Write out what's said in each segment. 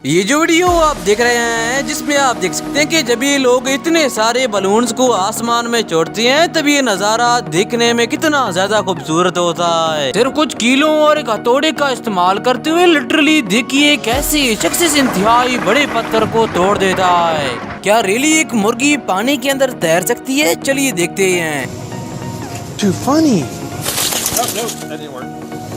ये जो वीडियो आप देख रहे हैं जिसमें आप देख सकते हैं कि जब ये लोग इतने सारे बलून्स को आसमान में छोड़ते हैं तब ये नज़ारा देखने में कितना ज्यादा खूबसूरत होता है। सिर्फ कुछ कीलों और एक हथौड़े का इस्तेमाल करते हुए लिटरली देखिए कैसे शख्स इस इंतहाई बड़े पत्थर को तोड़ देता है। क्या रियली एक मुर्गी पानी के अंदर तैर सकती है? चलिए देखते हैं। Too funny.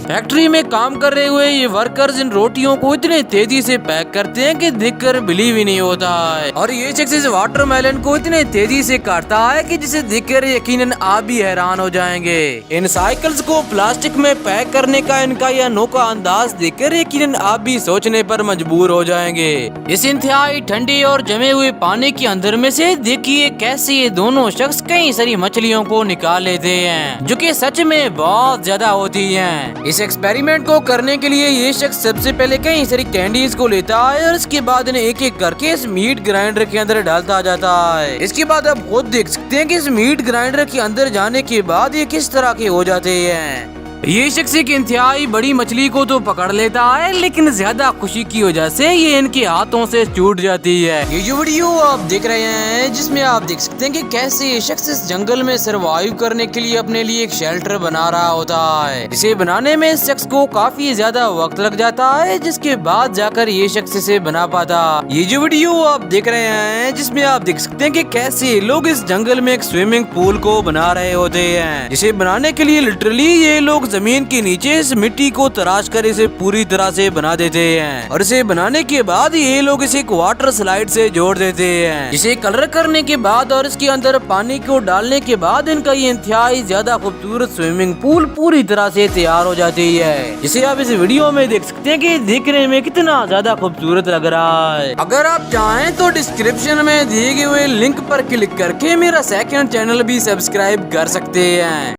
फैक्ट्री में काम कर रहे हुए ये वर्कर्स इन रोटियों को इतने तेजी से पैक करते हैं कि देखकर बिलीव ही नहीं होता है। और ये शख्स इस वाटरमेलन को इतने तेजी से काटता है कि जिसे देखकर यकीनन आप भी हैरान हो जाएंगे। इन साइकिल्स को प्लास्टिक में पैक करने का इनका यह अनोखा अंदाज देखकर यकीनन आप भी सोचने पर मजबूर हो जाएंगे। इस इंतहाई ठंडे और जमे हुए पानी के अंदर में से देखिए कैसे ये दोनों शख्स कई सारी मछलियों को निकाल लेते हैं, जो कि सच में बहुत ज्यादा होती हैं। इस एक्सपेरिमेंट को करने के लिए ये शख्स सबसे पहले कई सारी कैंडीज को लेता है और इसके बाद इन्हें एक एक करके इस मीट ग्राइंडर के अंदर डालता जाता है। इसके बाद आप खुद देख सकते हैं कि इस मीट ग्राइंडर के अंदर जाने के बाद ये किस तरह के हो जाते हैं। ये शख्स एक इंतहाई बड़ी मछली को तो पकड़ लेता है, लेकिन ज्यादा खुशी की वजह से ये इनके हाथों से छूट जाती है। ये जो वीडियो आप देख रहे हैं जिसमें आप देख सकते हैं कि कैसे ये शख्स इस जंगल में सरवाइव करने के लिए अपने लिए एक शेल्टर बना रहा होता है। इसे बनाने में इस शख्स को काफी ज्यादा वक्त लग जाता है, जिसके बाद जाकर ये शख्स इसे बना पाता। ये जो वीडियो आप देख रहे हैं जिसमें आप देख सकते हैं कि कैसे लोग इस जंगल में एक स्विमिंग पूल को बना रहे होते हैं, जिसे बनाने के लिए लिटरली ये लोग जमीन के नीचे इस मिट्टी को तराश कर इसे पूरी तरह से बना देते हैं। और इसे बनाने के बाद ये लोग इसे एक वाटर स्लाइड से जोड़ देते हैं, जिसे कलर करने के बाद और इसके अंदर पानी को डालने के बाद इनका ये इंतहाई ज्यादा खूबसूरत स्विमिंग पूल पूरी तरह से तैयार हो जाती है, जिसे आप इस वीडियो में देख सकते हैं कि देखने में कितना ज्यादा खूबसूरत लग रहा है। अगर आप चाहें तो डिस्क्रिप्शन में दिए गए हुए लिंक पर क्लिक करके मेरा सेकंड चैनल भी सब्सक्राइब कर सकते हैं।